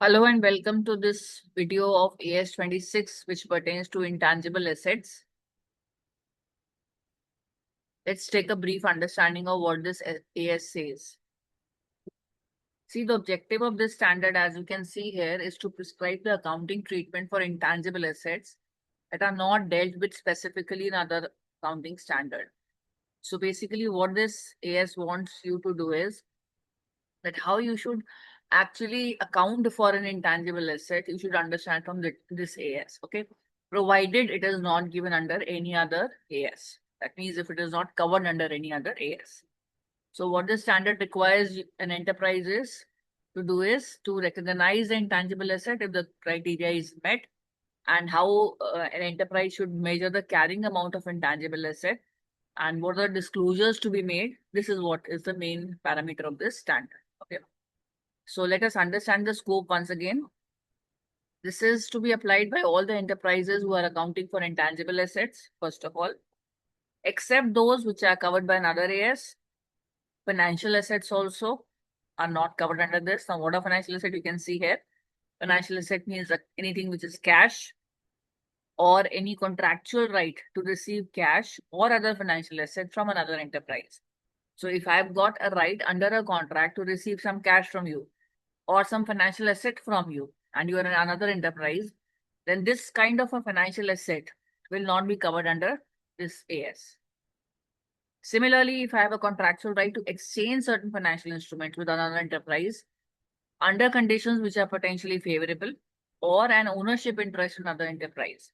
Hello and welcome to this video of AS 26, which pertains to intangible assets. Let's take a brief understanding of what this AS says. See, the objective of this standard, as you can see here, is to prescribe the accounting treatment for intangible assets that are not dealt with specifically in other accounting standard. So basically, what this AS wants you to do is that how you should actually account for an intangible asset, you should understand from this AS, okay? Provided it is not given under any other AS. That means if it is not covered under any other AS. So what the standard requires an enterprise is to do is to recognize the intangible asset if the criteria is met, and how an enterprise should measure the carrying amount of intangible asset and what are the disclosures to be made. This is what is the main parameter of this standard. Okay. So let us understand the scope once again. This is to be applied by all the enterprises who are accounting for intangible assets, first of all, except those which are covered by another AS. Financial assets also are not covered under this. Now, what are financial assets? You can see here. Financial asset means that anything which is cash or any contractual right to receive cash or other financial asset from another enterprise. So if I've got a right under a contract to receive some cash from you, or some financial asset from you, and you are in another enterprise, then this kind of a financial asset will not be covered under this AS. Similarly, if I have a contractual right to exchange certain financial instruments with another enterprise under conditions which are potentially favorable, or an ownership interest in another enterprise,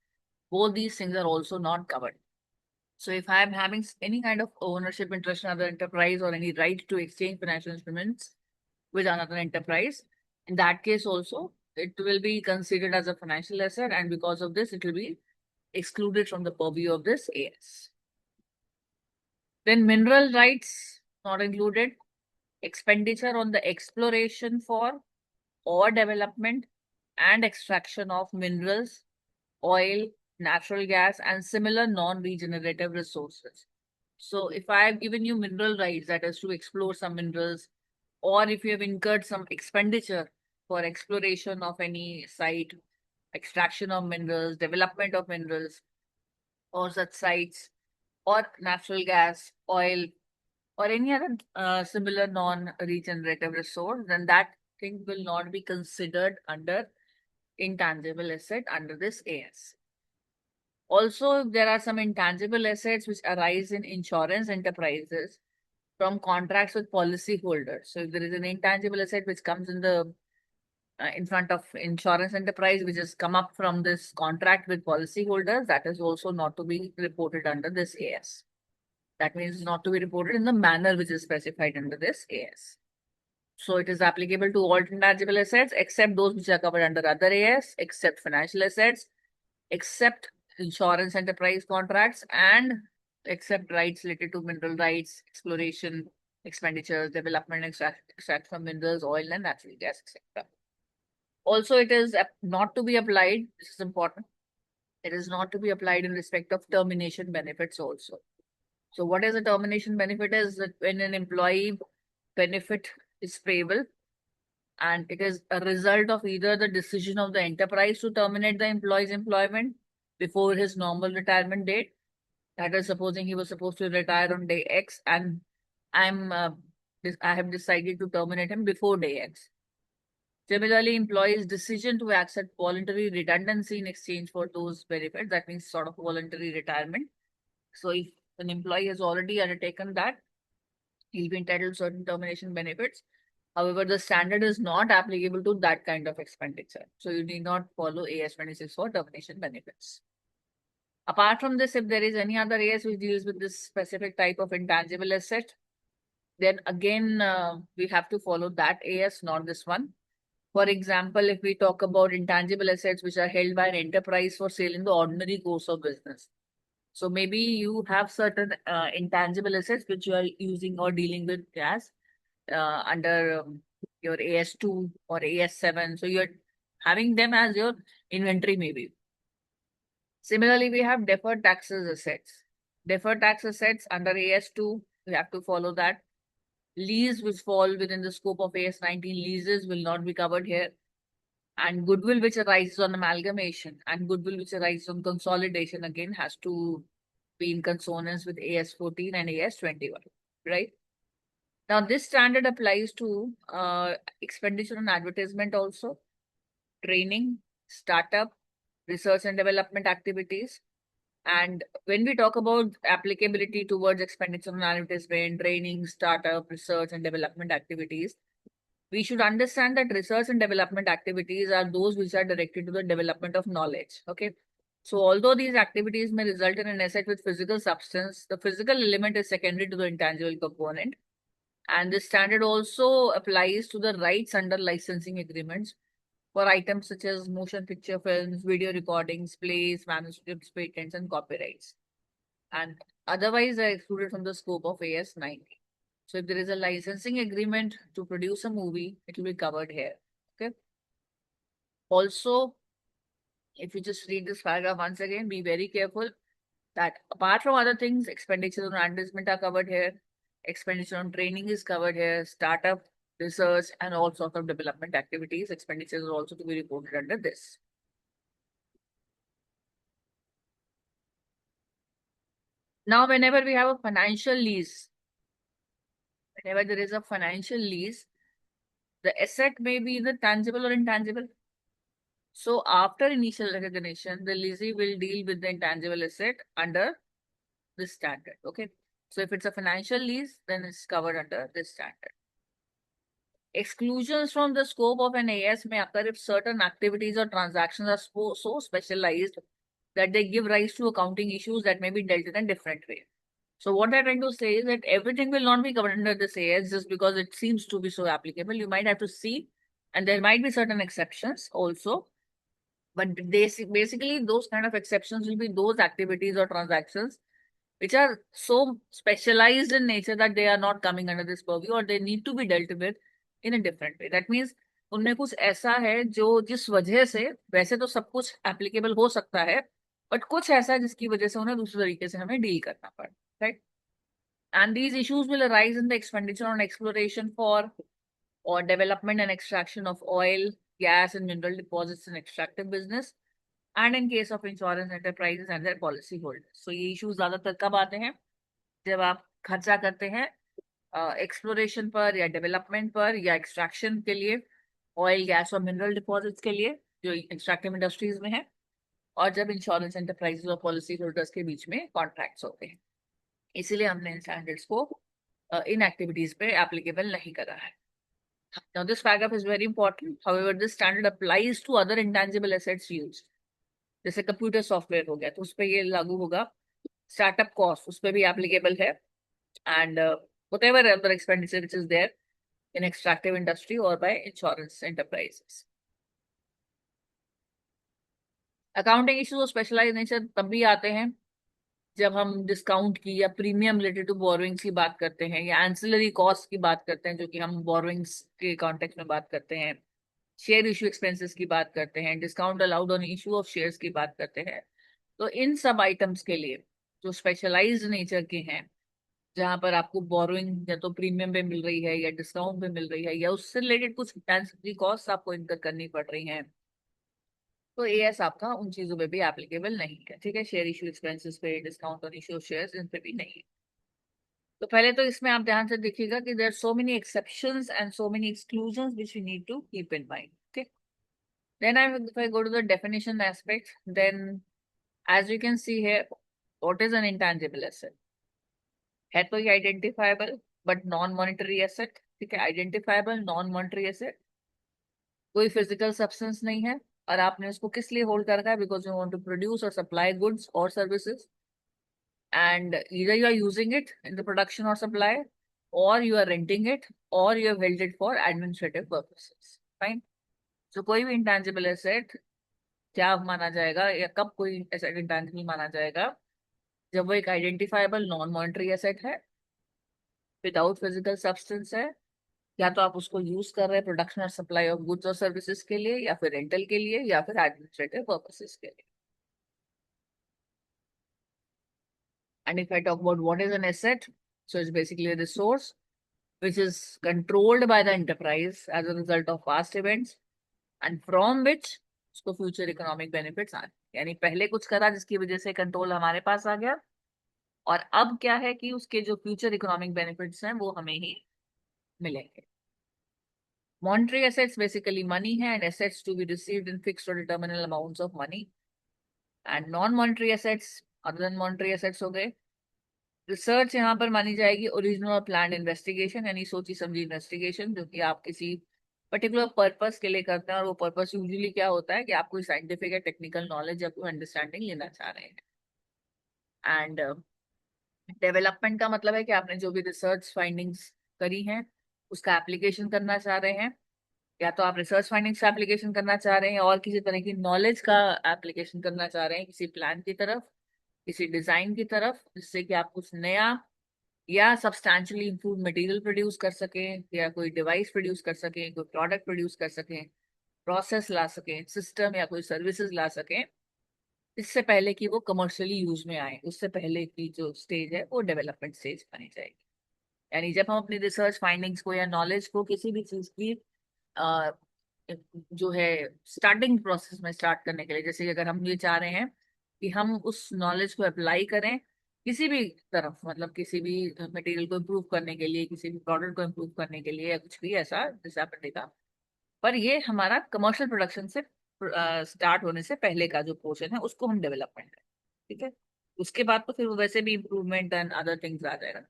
both these things are also not covered. So if I am having any kind of ownership interest in another enterprise or any right to exchange financial instruments with another enterprise, in that case also, it will be considered as a financial asset, and because of this, it will be excluded from the purview of this AS. Then mineral rights not included. Expenditure on the exploration for or development and extraction of minerals, oil, natural gas, and similar non-regenerative resources. So if I have given you mineral rights, that is to explore some minerals, or if you have incurred some expenditure for exploration of any site, extraction of minerals, development of minerals, or such sites, or natural gas, oil, or any other similar non-regenerative resource, then that thing will not be considered under intangible asset under this AS. Also, if there are some intangible assets which arise in insurance enterprises from contracts with policyholders. So if there is an intangible asset which comes in front of insurance enterprise, which has come up from this contract with policyholders, that is also not to be reported under this AS. That means not to be reported in the manner which is specified under this AS. So it is applicable to all intangible assets except those which are covered under other AS, except financial assets, except insurance enterprise contracts, and except rights related to mineral rights, exploration, expenditures, development, extract from minerals, oil, and natural gas, etc. Also, it is not to be applied, this is important, it is not to be applied in respect of termination benefits also. So what is a termination benefit is that when an employee benefit is payable and it is a result of either the decision of the enterprise to terminate the employee's employment before his normal retirement date. That is, supposing he was supposed to retire on day X and I have decided to terminate him before day X. Similarly, employee's decision to accept voluntary redundancy in exchange for those benefits, that means sort of voluntary retirement. So if an employee has already undertaken that, he'll be entitled to certain termination benefits. However, the standard is not applicable to that kind of expenditure. So you need not follow AS 26 for termination benefits. Apart from this, if there is any other AS which deals with this specific type of intangible asset, then again, we have to follow that AS, not this one. For example, if we talk about intangible assets which are held by an enterprise for sale in the ordinary course of business. So maybe you have certain intangible assets which you are using or dealing with as under your AS2 or AS7. So you're having them as your inventory maybe. Similarly, we have deferred taxes assets. Deferred tax assets under AS2, we have to follow that. Lease which fall within the scope of AS19 leases will not be covered here. And goodwill which arises on amalgamation and goodwill which arises on consolidation again has to be in consonance with AS 14 and AS 21, right? Now, this standard applies to expenditure on advertisement also, training, startup, research and development activities. And when we talk about applicability towards expenditure on advertisement, training, startup, research and development activities, we should understand that research and development activities are those which are directed to the development of knowledge. Okay. So although these activities may result in an asset with physical substance, the physical element is secondary to the intangible component. And this standard also applies to the rights under licensing agreements for items such as motion picture films, video recordings, plays, manuscripts, patents, and copyrights. And otherwise are excluded from the scope of AS 90. So if there is a licensing agreement to produce a movie, it will be covered here. Okay. Also, if you just read this paragraph once again, be very careful that apart from other things, expenditure on advertisement are covered here, expenditure on training is covered here, startup, research, and all sorts of development activities. Expenditures are also to be reported under this. Now, whenever we have a financial lease, whenever there is a financial lease, the asset may be either tangible or intangible. So after initial recognition, the leasee will deal with the intangible asset under this standard. Okay. So if it's a financial lease, then it's covered under this standard. Exclusions from the scope of an AS may occur if certain activities or transactions are so specialized that they give rise to accounting issues that may be dealt in a different way. So what I'm trying to say is that everything will not be covered under this AS just because it seems to be so applicable. You might have to see, and there might be certain exceptions also. But basically, those kind of exceptions will be those activities or transactions which are so specialized in nature that they are not coming under this purview or they need to be dealt with in a different way. That means उनमें कुछ ऐसा है जो जिस वजह से वैसे तो सब कुछ एप्लीकेबल हो सकता है बट कुछ ऐसा है जिसकी वजह से उन्हें दूसरे तरीके से हमें डील करना पड़े, right? And these issues will arise in the expenditure on exploration for or development and extraction of oil, gas, and mineral deposits in extractive business, and in case of insurance enterprises and their policy holders. So ये issues ज्यादातर कब आते हैं? जब आप खर्चा करते हैं एक्सप्लोरेशन पर या डेवलपमेंट पर या एक्सट्रैक्शन के लिए, ऑयल, गैस और मिनरल डिपॉजिट्स के लिए जो एक्सट्रैक्टिव इंडस्ट्रीज में है, और जब इंश्योरेंस एंटरप्राइजेस और पॉलिसी होल्डर्स के बीच में कॉन्ट्रैक्ट्स होते हैं. इसीलिए हमने इन स्टैंडर्ड्स को इन एक्टिविटीज पे एप्लीकेबल नहीं करा है. Now, this paragraph is very important. However, this standard applies to other intangible assets used. जैसे कंप्यूटर सॉफ्टवेयर हो गया तो उस पर ये लागू होगा. स्टार्टअप कॉस्ट उस पर भी एप्लीकेबल है. And whatever other expenditure which is there in extractive industry or by insurance enterprises. Accounting issues और स्पेशलाइज नेचर तब भी आते हैं जब हम डिस्काउंट की या प्रीमियम रिलेटेड टू बोरोइंग्स की बात करते हैं या एंसिलरी कॉस्ट की बात करते हैं जो कि हम बोरोइंग्स के कॉन्टेक्स्ट में बात करते हैं, शेयर इशू एक्सपेंसेस की बात करते हैं, discount allowed on issue of shares की बात करते हैं. तो इन सब आइटम्स के लिए जो स्पेशलाइज्ड नेचर के हैं जहां पर आपको बोरोइंग या तो प्रीमियम पे मिल रही है या डिस्काउंट पे मिल रही है या उससे रिलेटेड कुछ एंसिलरी कॉस्ट आपको इनकर करनी पड़ रही हैं, तो एएस आपका उन चीजों पे भी एप्लीकेबल नहीं है. ठीक है, शेयर इशू एक्सपेंसेस पे, discount on issue of shares, इन पे भी नहीं है. तो पहले तो इसमें आप ध्यान से देखिएगा कि there so many exceptions and so many exclusions which we need to keep in mind. Okay, then if I go to the definition aspect, then as you can see here, what is an intangible asset? है तो ये identifiable but non monetary asset. ठीक है, identifiable non monetary asset, कोई physical substance नहीं है और आपने उसको किस लिए होल्ड कर रखा है? Because you want to produce और सप्लाई गुड्स और services, and either you are using it in the production or supply, or you are renting it, or you have held it for administrative purposes. Fine. So कोई भी intangible asset क्या माना जाएगा या कब कोई asset intangible माना जाएगा? जब वो एक identifiable non-monetary asset है, without physical substance है, या तो आप उसको यूज कर रहे हैं प्रोडक्शन और सप्लाई ऑफ गुड्स और सर्विसेज के लिए, या फिर रेंटल के लिए, या फिर एडमिनिस्ट्रेटिव पर्पसेस के लिए. And if I talk about what is an asset, so it's basically a resource which is controlled by the enterprise as a result of past events and from which उसको future economic benefits आ रहे हैं। यानी पहले कुछ करा जिसकी वजह से कंट्रोल हमारे पास आ गया, और अब क्या है कि उसके जो फ्यूचर इकोनॉमिक बेनिफिट्स हैं वो हमें ही मिलेंगे। Monetary assets basically money है, and assets to be received in fixed or determinable amounts of money. And non-monetary assets, other than monetary assets हो गए। रिसर्च यहाँ पर मानी जाएगी ओरिजिनल और प्लान इन्वेस्टिगेशन, यानी सोची समझी इन्वेस्टिगेशन, जो कि आप किसी पर्टिकुलर पर्पस के लिए करते हैं, और वो पर्पस यूजुअली क्या होता है कि आप कोई साइंटिफिक या टेक्निकल नॉलेज या कोई अंडरस्टैंडिंग लेना चाह रहे हैं। एंड डेवलपमेंट का मतलब है कि आपने जो भी रिसर्च फाइंडिंग्स करी हैं उसका एप्लीकेशन करना चाह रहे हैं, या तो आप रिसर्च फाइंडिंग्स का एप्लीकेशन करना चाह रहे हैं और किसी तरह की नॉलेज का एप्लीकेशन करना चाह रहे हैं किसी प्लान की तरफ, किसी डिजाइन की तरफ, जिससे कि आप कुछ नया या सब्सटैंशियली इंप्रूव मटेरियल प्रोड्यूस कर सकें, या कोई डिवाइस प्रोड्यूस कर सकें, कोई प्रोडक्ट प्रोड्यूस कर सकें, प्रोसेस ला सकें, सिस्टम या कोई सर्विसेज ला सकें, इससे पहले कि वो कमर्शियली यूज में आए, उससे पहले की जो स्टेज है वो डेवलपमेंट स्टेज मानी जाएगी। यानी जब हम अपनी रिसर्च फाइंडिंग्स को या नॉलेज को किसी भी चीज की अ, जो है स्टार्टिंग प्रोसेस में स्टार्ट करने के लिए, जैसे कि अगर हम ये चाह रहे हैं कि हम उस नॉलेज को अप्लाई करें किसी भी तरफ, मतलब किसी भी मटेरियल को इम्प्रूव करने के लिए, किसी भी प्रोडक्ट को इम्प्रूव करने के लिए, या कुछ भी ऐसा जैसे आपने देखा, पर ये हमारा कमर्शियल प्रोडक्शन से स्टार्ट होने से पहले का जो पोर्शन है उसको हम डेवलपमेंट है। ठीक है, उसके बाद तो फिर वो वैसे भी इम्प्रूवमेंट एंड अदर थिंग्स आ जाएगा।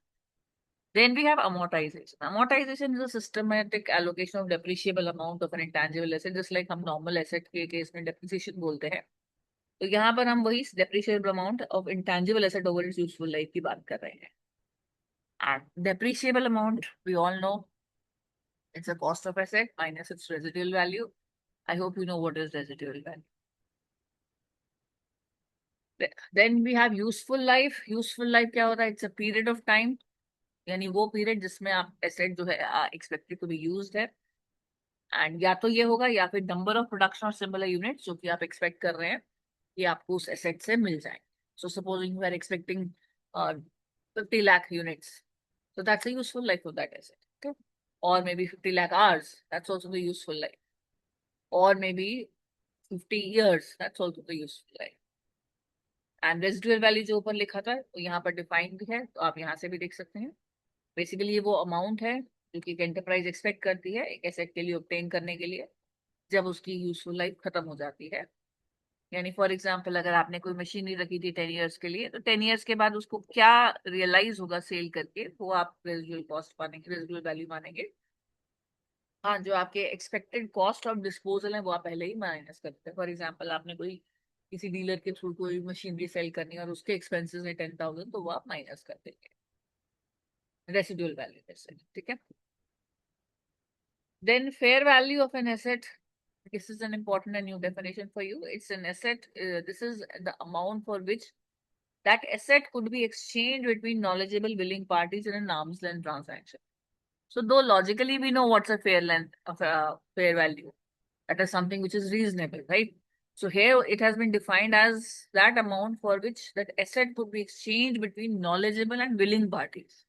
Then we have amortization. Amortization is a systematic allocation of depreciable amount of an intangible asset, just like हम normal asset के केस में depreciation बोलते हैं। तो यहाँ पर हम वही depreciable amount of intangible asset over its useful life की बात कर रहे हैं। And depreciable amount, we all know, it's a cost of asset minus its residual value. I hope you know what is residual value. Then we have useful life. Useful life क्या होता है? It's a period of time, यानी वो period जिसमें आप asset जो है expected to be used है। एंड या तो ये होगा या फिर नंबर ऑफ प्रोडक्शन और सिमिलर यूनिट्स जो कि आप एक्सपेक्ट कर रहे हैं कि आपको उस एसेट से मिल जाए। So supposing you are expecting 50 lakh units, so that's a useful life of that asset. Okay, or maybe 50 lakh hours, that's also the useful life, or maybe 50 years, that's also the useful life. And residual value जो ऊपर लिखा था वो यहाँ पर defined भी है, तो आप यहाँ से भी देख सकते हैं। बेसिकली ये वो अमाउंट है जो कि एक एंटरप्राइज एक्सपेक्ट करती है एक एसेट के लिए ऑब्टेन करने के लिए, जब उसकी यूजफुल लाइफ खत्म हो जाती है। यानी फॉर एग्जांपल अगर आपने कोई मशीनरी रखी थी 10 इयर्स के लिए, तो 10 इयर्स के बाद उसको क्या रियलाइज होगा सेल करके, वो आप रेजिडुअल कॉस्ट मानेंगे, रेजिडुअल वैल्यू मानेंगे। हाँ, जो आपके एक्सपेक्टेड कॉस्ट ऑफ डिस्पोजल है वो आप पहले ही माइनस करते हैं। फॉर एग्जाम्पल आपने कोई किसी डीलर के थ्रू कोई मशीनरी सेल करनी है और उसके एक्सपेंसेस है 10,000, तो वो आप माइनस कर देंगे रेसिडुअल वैल्यू जैसे। ठीक है, then fair value of an asset. This is an important and new definition for you. It's an asset. This is the amount for which that asset could be exchanged between knowledgeable willing parties in an arm's length transaction. So though logically we know what's a fair length of a fair value, that is something which is reasonable, right? So here it has been defined as that amount for which that asset could be exchanged between knowledgeable and willing parties.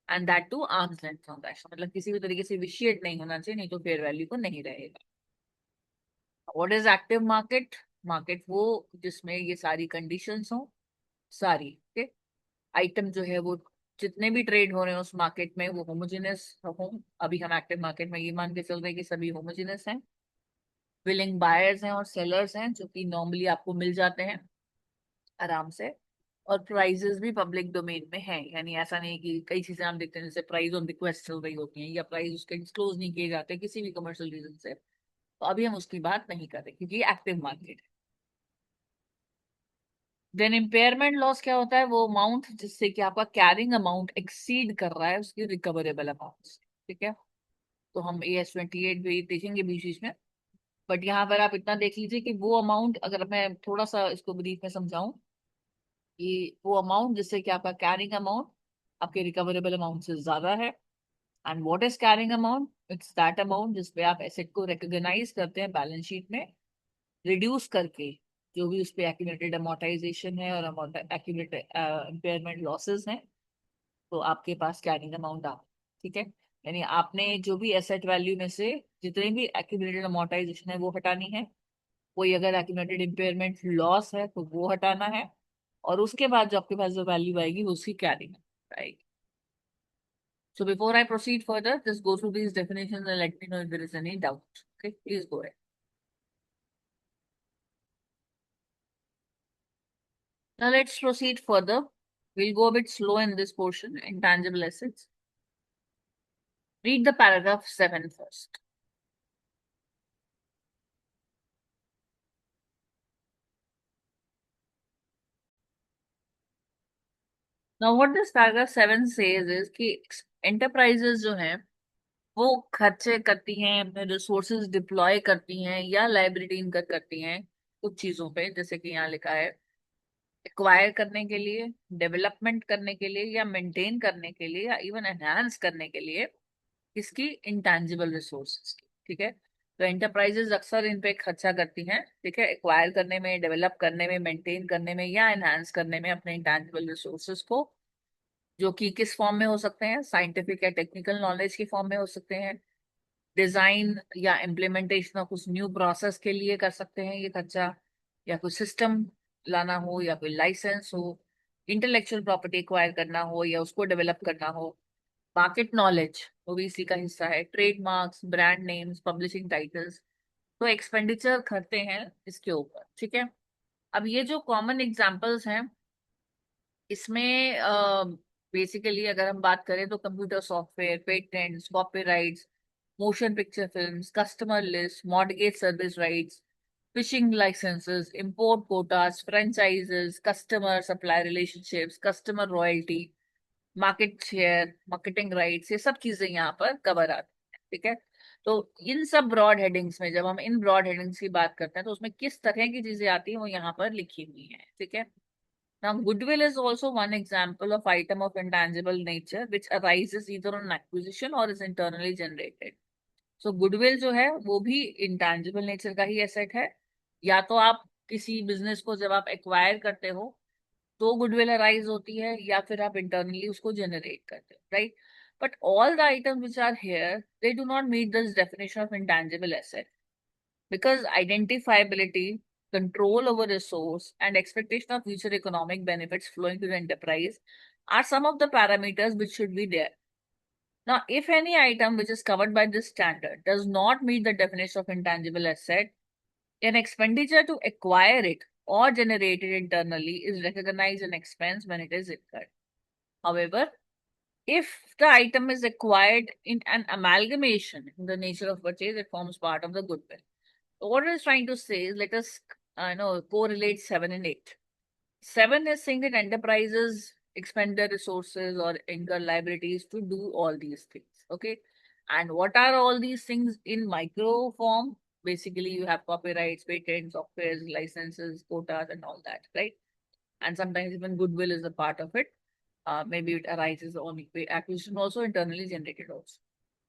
And that to arm's length transaction, मतलब किसी भी तरीके से vitiate नहीं होना चाहिए, नहीं तो फेयर वैल्यू को नहीं रहेगा। What is active market? Market वो जिसमें ये सारी कंडीशंस हो, सारी ठीक आइटम जो है वो जितने भी ट्रेड हो रहे हैं उस मार्केट में वो होमोजेनस हो। अभी हम एक्टिव मार्केट में ये मान के चल रहे हैं कि सभी होमोजेनस हैं, विलिंग बायर्स हैं और सेलर्स हैं जो कि नॉर्मली आपको मिल जाते हैं आराम से, और प्राइजेस भी पब्लिक डोमेन में है। यानी ऐसा नहीं कि कई चीजें हम देखते हैं जैसे प्राइस ऑन रिक्वेस्ट चल रही होती हैं या प्राइस उसके डिस्क्लोज नहीं किए जाते किसी भी कमर्शियल रीजन से, तो अभी हम उसकी बात नहीं कर रहे क्योंकि एक्टिव मार्केट है। देन इम्पेयरमेंट लॉस क्या होता है? वो अमाउंट जिससे कि आपका कैरिंग अमाउंट एक्सीड कर रहा है उसकी रिकवरेबल अमाउंट। ठीक है, तो हम AS 28 भी देखेंगे बीच बीच में, बट यहाँ पर आप इतना देख लीजिए कि वो अमाउंट, अगर मैं थोड़ा सा इसको ब्रीफ में समझाऊं, कि वो अमाउंट जिससे कि आपका कैरिंग अमाउंट आपके रिकवरेबल अमाउंट से ज्यादा है। And what is carrying amount? It's that amount जिसपे आप एसेट को रिकॉग्नाइज करते हैं बैलेंस शीट में, रिड्यूस करके जो भी उस पे एक्यूमुलेटेड अमोर्टाइजेशन है और एक्यूमुलेटेड इम्पेयरमेंट लॉसेस हैं, तो आपके पास कैरिंग अमाउंट आ। ठीक है, यानी आपने जो भी एसेट वैल्यू में से जितनी भी एक्यूमुलेटेड अमोर्टाइजेशन है वो हटानी है, कोई अगर एक्यूमुलेटेड इम्पेयरमेंट लॉस है तो वो हटाना है, और उसके बाद जो आपके पास जो वैल्यू आएगी वो उसकी कैरिंग आएगी. So before I proceed further, just go through these definitions and let me know if there is any doubt. Okay, please go ahead. Now let's proceed further. We'll go a bit slow in this portion, intangible assets. Read the paragraph 7 first. Now what this paragraph 7 says is कि enterprises जो हैं वो खर्चे करती हैं, अपने resources deploy करती हैं या लाइबिलिटी इनकर करती हैं कुछ चीजों पे, जैसे कि यहाँ लिखा है एक्वायर करने के लिए, डेवलपमेंट करने के लिए, या मेंटेन करने के लिए, या इवन एनहांस करने के लिए इसकी इंटेंजिबल रिसोर्सेज की. ठीक है, तो एंटरप्राइजेस अक्सर इन पे खर्चा करती हैं. ठीक है, एक्वायर करने में, डेवलप करने में, मेंटेन करने में या एनहांस करने में अपने इंटेंजिबल रिसोर्सेज को, जो कि किस फॉर्म में हो सकते हैं, साइंटिफिक या टेक्निकल नॉलेज की फॉर्म में हो सकते हैं, डिजाइन या इम्प्लीमेंटेशन ऑफ कुछ न्यू प्रोसेस के लिए कर सकते हैं ये खर्चा, या कोई सिस्टम लाना हो, या कोई लाइसेंस हो, इंटेलेक्चुअल प्रॉपर्टी एक्वायर करना हो या उसको डेवलप करना हो, मार्केट नॉलेज वो भी इसी का हिस्सा है, trademarks, brand names, publishing titles. तो एक्सपेंडिचर करते हैं इसके ऊपर. ठीक है, अब ये जो कॉमन एग्जांपल्स हैं इसमें बेसिकली अगर हम बात करें तो computer software, patents, copyrights, motion picture films, customer list, mortgage service rights, fishing licences, import quotas, franchises, customer supply relationships, customer royalty, market share, marketing rights, ये सब चीजें यहाँ पर कवर आती हैं. ठीक है, तो इन सब ब्रॉड हेडिंग्स में जब हम इन ब्रॉड हेडिंग्स की बात करते हैं तो उसमें किस तरह की चीजें आती हैं वो यहाँ पर लिखी हुई है. ठीक है, now goodwill is also one example of item of intangible nature which arises either on acquisition or is internally generated. So goodwill जो है वो भी intangible nature का ही asset है. या तो आप किसी बिजनेस को जब आप एक्वायर करते हो तो गुडविल अराइज होती है, या फिर आप इंटरनली उसको जनरेट करते हो, right. But all the items which are here they do not meet this definition of intangible asset, because identifiability, control over resource, and expectation of future economic benefits flowing to the enterprise are some of the parameters which should be there. Now, if any item which is covered by this standard does not meet the definition of intangible asset, an expenditure to acquire it or generate it internally is recognized an expense when it is incurred. However, if the item is acquired in an amalgamation in the nature of purchase, it forms part of the goodwill. What it's trying to say is, let us correlate 7 and 8. 7 is saying that enterprises expend their resources or incur liabilities to do all these things. Okay. And what are all these things in micro form? Basically, you have copyrights, patents, softwares, licenses, quotas, and all that, right? And sometimes even goodwill is a part of it. Maybe it arises on acquisition, also internally generated also.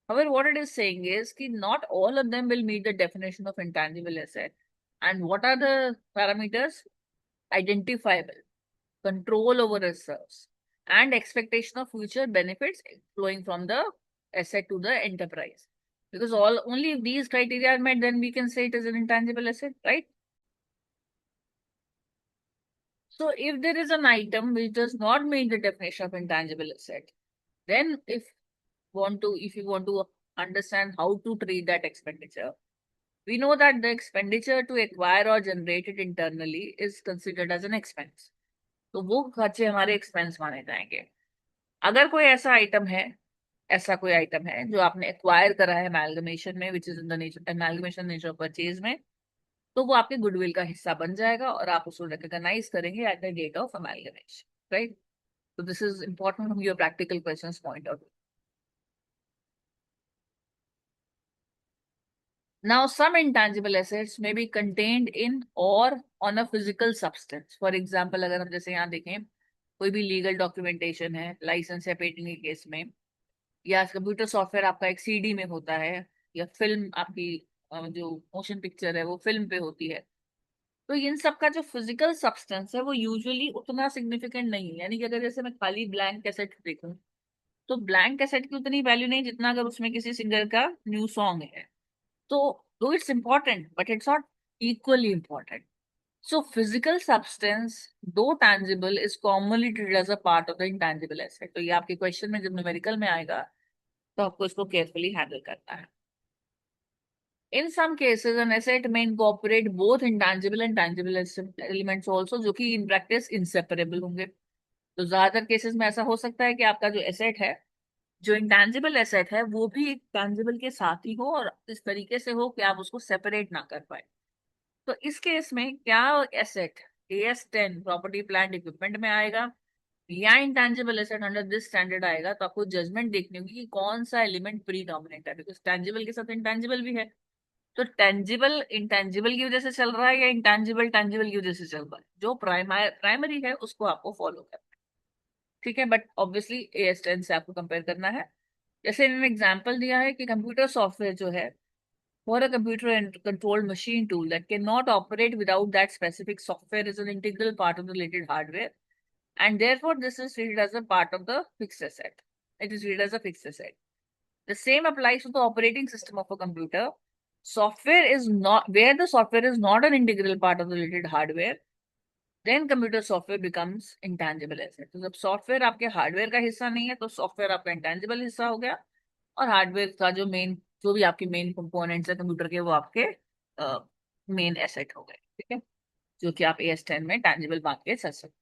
However, what it is saying is that not all of them will meet the definition of intangible asset. And what are the parameters? Identifiable, control over reserves, and expectation of future benefits flowing from the asset to the enterprise. Because only if these criteria are met, then we can say it is an intangible asset, right? So if there is an item which does not meet the definition of intangible asset, then if you want to understand how to treat that expenditure, we know that the expenditure to acquire or generate it internally is considered as an expense. तो वो खर्चे हमारे expense माने जाएंगे. अगर कोई ऐसा कोई आइटम है जो आपने एक्वायर करा है एमालगमेशन में, which is in the nature amalgamation nature of purchase में, तो वो आपके गुडविल का हिस्सा बन जाएगा और आप उसको रिकॉग्नाइज करेंगे at the date of amalgamation, right. So this is important from your practical questions point of view. Now, some intangible assets may be contained in or on a physical substance. For example, अगर हम जैसे यहाँ देखें कोई भी legal documentation है, licence या patent के केस में, या कंप्यूटर सॉफ्टवेयर आपका एक सीडी में होता है, या फिल्म आपकी जो मोशन पिक्चर है वो फिल्म पे होती है, तो इन सब का जो फिजिकल सब्सटेंस है वो यूजुअली उतना सिग्निफिकेंट नहीं है. यानी कि अगर जैसे मैं खाली ब्लैंक कैसेट देखूं तो ब्लैंक एसेट की उतनी वैल्यू नहीं जितना अगर उसमें किसी सिंगर का न्यू सॉन्ग है। तो दो it's important but it's not equally important. So physical substance, though tangible, is commonly treated as a part of the intangible asset. तो ये आपके क्वेश्चन में जब न्यूमेरिकल में आएगा तो आपको इसको केयरफुली हैंडल करना है. In some cases, an asset may incorporate both intangible and tangible elements also, जो कि in practice inseparable होंगे. तो ज्यादातर केसेस में ऐसा हो सकता है कि आपका जो एसेट है, जो इंटेंजिबल एसेट है, वो भी एक टैंजिबल के साथ ही हो और इस तरीके से हो कि आप उसको सेपरेट ना कर पाए. तो इस केस में क्या asset AS10 property plant equipment में आएगा या intangible asset under this standard आएगा, तो आपको जजमेंट देखनी होगी कि कौन सा एलिमेंट प्री डोमिनेट है, बिकॉज टेंजिबल के साथ इंटेंजिबल भी है. तो टेंजिबल इंटेंजिबल की वजह से चल रहा है या इंटेंजिबल टेंजिबल की वजह से चल रहा है, जो प्राइमरी है उसको आपको फॉलो करना है. ठीक है, बट ऑब्वियसली AS10 से आपको कंपेयर करना है. जैसे इन्होंने एग्जाम्पल दिया है कि कंप्यूटर सॉफ्टवेयर जो है, for a computer and controlled machine tool that cannot operate without that specific software is an integral part of the related hardware, and therefore this is treated as a part of the fixed asset. It is treated as a fixed asset. The same applies to the operating system of a computer. Software is not, where the software is not an integral part of the related hardware, then computer software becomes intangible asset. तो जब software आपके hardware का हिस्सा नहीं है तो software आपका intangible हिस्सा हो गया, और हार्डवेयर का जो भी आपके मेन कंपोनेंट्स है कंप्यूटर के, वो आपके मेन एसेट हो गए. ठीक है, जो कि आप AS10 में टैंजिबल मान के चल सकते.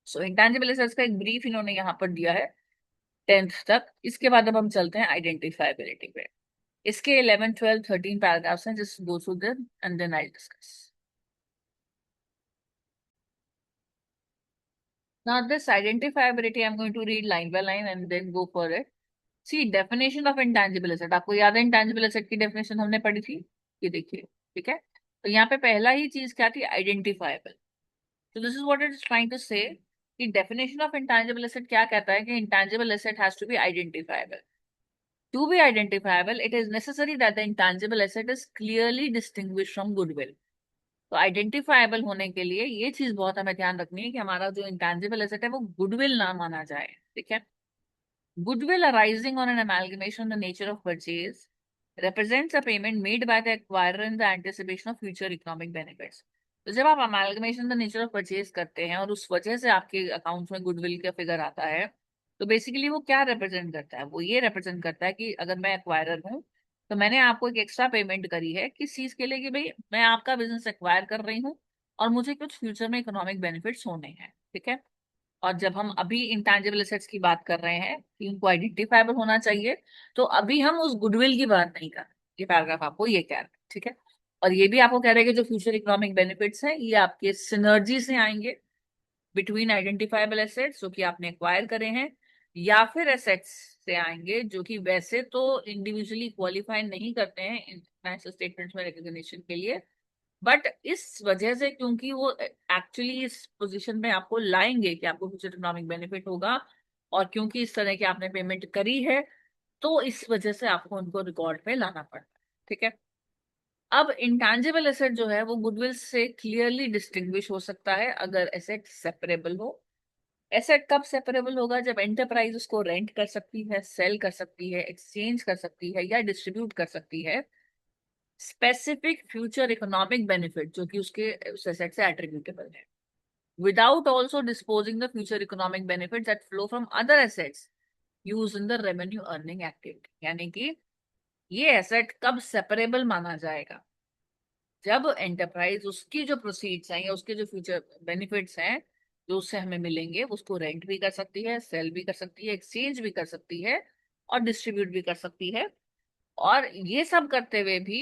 सो इंटेंजिबल एसेट्स का एक ब्रीफ इन्होंने यहाँ पर दिया है 10th तक. इसके बाद अब हम चलते हैं आइडेंटिफाइबिलिटी पे. इसके 11, 12, 13 पैराग्राफ्स हैं, just go through them and then I discuss. Now this identifiability I'm going to read line by line and then go for it. See, definition of intangible asset. आपको याद है intangible asset की definition हमने पढ़ी थी, ये देखिए. ठीक है, तो यहाँ पे पहला ही चीज क्या थी, identifiable. So this is what it is trying to say कि definition of intangible asset क्या कहता है कि intangible asset has to be identifiable. To be identifiable, it is necessary that the intangible asset is clearly distinguished from goodwill. तो identifiable होने के लिए ये चीज बहुत हमें ध्यान रखनी है कि हमारा जो इंटेंजिबल एसेट है वो गुडविल ना माना जाए. ठीक है, goodwill arising on an amalgamation of the nature of purchase represents a payment made by the acquirer in the anticipation of future economic benefits. तो जब आप amalgamation the nature of purchase करते हैं और उस वजह से आपके अकाउंट में गुडविल का फिगर आता है, तो बेसिकली वो क्या रिप्रेजेंट करता है, वो ये रिप्रेजेंट करता है कि अगर मैं एक्वायरर हूँ तो मैंने आपको एक एक्स्ट्रा पेमेंट करी है किस चीज के लिए, कि भाई मैं आपका बिजनेस एक्वायर कर रही हूँ और मुझे कुछ फ्यूचर में इकोनॉमिक बेनिफिट्स होने हैं. ठीक है, और जब हम अभी इंटेंजिबल एसेट्स की बात कर रहे हैं कि उनको आइडेंटिफाइबल होना चाहिए, तो अभी हम उस गुडविल की बात नहीं कर रहे. ये पैराग्राफ आपको ये कह रहा है. ठीक है, और ये भी आपको कह रहे हैं कि जो फ्यूचर इकोनॉमिक बेनिफिट्स हैं ये आपके सिनर्जी से आएंगे बिटवीन आइडेंटिफाइबल एसेट्स जो कि आपने एक्वायर करे हैं, या फिर एसेट्स से आएंगे जो कि वैसे तो इंडिविजुअली क्वालिफाई नहीं करते हैं फाइनेंशियल स्टेटमेंट्स में रिकॉग्निशन के लिए, बट इस वजह से क्योंकि वो एक्चुअली इस पोजीशन में आपको लाएंगे कि आपको फ्यूचर इकोनॉमिक बेनिफिट होगा, और क्योंकि इस तरह की आपने पेमेंट करी है, तो इस वजह से आपको उनको रिकॉर्ड में लाना पड़ता है. ठीक है, अब इंटेंजिबल एसेट जो है वो गुडविल से क्लियरली डिस्टिंग्विश हो सकता है अगर एसेट सेपरेबल हो. एसेट कब सेपरेबल होगा, जब एंटरप्राइज उसको रेंट कर सकती है, सेल कर सकती है, एक्सचेंज कर सकती है या डिस्ट्रीब्यूट कर सकती है स्पेसिफिक फ्यूचर इकोनॉमिक बेनिफिट जो कि उसके उस एसेट से एट्रीब्यूटेबल है, without also disposing the future economic benefits that flow from other assets used in the revenue earning activity. यानी कि ये एसेट कब सेपरेबल माना जाएगा, जब एंटरप्राइज उसकी जो प्रोसीड्स हैं या उसके जो फ्यूचर बेनिफिट्स हैं जो उससे हमें मिलेंगे उसको रेंट भी कर सकती है, सेल भी कर सकती है, एक्सचेंज भी कर सकती है और डिस्ट्रीब्यूट भी कर सकती है. और ये सब करते हुए भी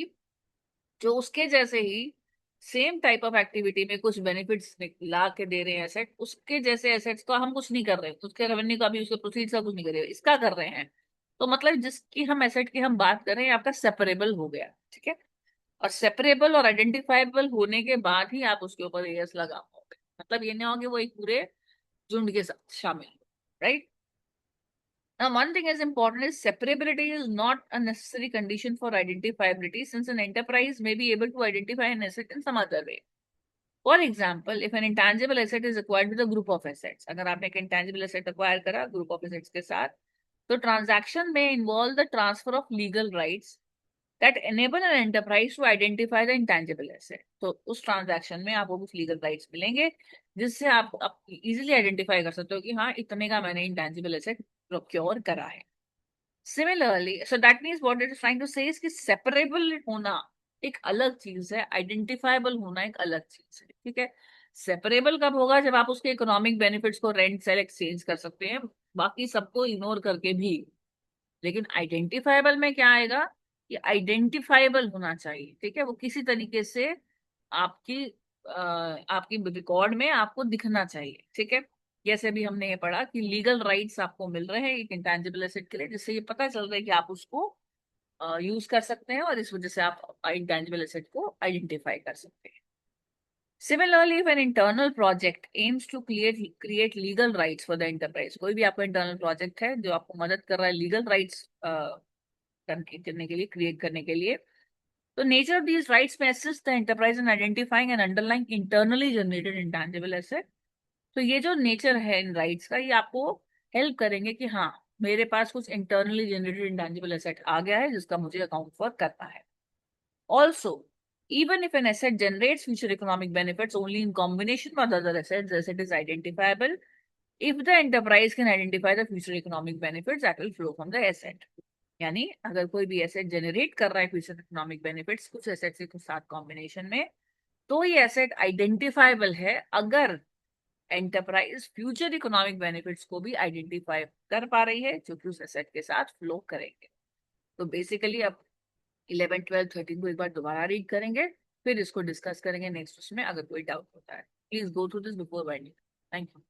जो उसके जैसे ही सेम टाइप ऑफ एक्टिविटी में कुछ बेनिफिट्स ला के दे रहे हैं एसेट, उसके जैसे एसेट्स का हम कुछ नहीं कर रहे, उसके रेवेन्यू का भी उसके प्रोसीड्स का कुछ नहीं कर रहे, इसका कर रहे हैं. तो मतलब जिसकी हम एसेट की हम बात कर रहे हैं आपका सेपरेबल हो गया. ठीक है, और सेपरेबल और आइडेंटिफाइबल होने के बाद ही आप उसके ऊपर एएस लगा पाओगे. मतलब ये नहीं होगा कि वो एक पूरे झुंड के साथ शामिल हो. Right, now, one thing is important is separability is not a necessary condition for identifiability since an enterprise may be able to identify an asset in some other way. For example, if an intangible asset is acquired with a group of assets, अगर आपने एक intangible asset acquire करा group of assets के साथ, तो transaction में involve the transfer of legal rights that enable an enterprise to identify the intangible asset. तो उस ट्रांजैक्शन में आपको कुछ लीगल राइट्स मिलेंगे जिससे आप इजीली आइडेंटिफाई कर सकते हो कि हाँ इतने का मैंने इंटेंजिबल एसेट प्रोक्योर करा है. Similarly, so that means what it is trying to say is कि सेपरेबल होना एक अलग चीज है, आइडेंटिफाइबल होना एक अलग चीज है. ठीक है. सेपरेबल कब होगा? जब आप उसके इकोनॉमिक बेनिफिट्स को रेंट सेल एक्सचेंज कर सकते हैं, बाकी सबको इग्नोर करके भी. लेकिन आइडेंटिफाइबल में क्या आएगा? ये आइडेंटिफाइबल होना चाहिए. ठीक है. वो किसी तरीके से आपकी आपकी रिकॉर्ड में आपको दिखना चाहिए. ठीक है. जैसे भी हमने ये पढ़ा कि लीगल राइट्स आपको मिल रहे हैं एक इंटेंजिबल एसेट के लिए, जिससे ये पता चल रहा है कि आप उसको यूज कर सकते हैं और इस वजह से आप इंटेंजिबल एसेट को आइडेंटिफाई कर सकते हैं. Similarly, if an internal project aims to create legal rights for the enterprise, कोई भी आपका internal project है जो आपको मदद कर रहा है legal rights करने के लिए, क्रिएट करने के लिए, तो nature of these rights may assist the enterprise in identifying and underlying internally generated intangible asset. तो ये जो नेचर है इन राइट्स का, ये आपको हेल्प करेंगे कि हाँ मेरे पास कुछ इंटरनली जनरेटेड इंटेंजिबल एसेट आ गया है जिसका मुझे अकाउंट फॉर करना है. Also, even if an asset generates future economic benefits only in combination with other assets, the asset is identifiable if the enterprise can identify the future economic benefits that will flow from the asset. यानी अगर कोई भी asset generate कर रहा है future economic benefits कुछ asset के साथ कॉम्बिनेशन में, तो ये एसेट आइडेंटिफाइबल है अगर एंटरप्राइज फ्यूचर इकोनॉमिक बेनिफिट्स को भी आइडेंटिफाई कर पा रही है जो कि उस एसेट के साथ फ्लो करेंगे. तो बेसिकली अब 11, 12, 13 को एक बार दोबारा रीड करेंगे, फिर इसको डिस्कस करेंगे नेक्स्ट उसमें. अगर कोई डाउट होता है please go through this before binding. Thank you.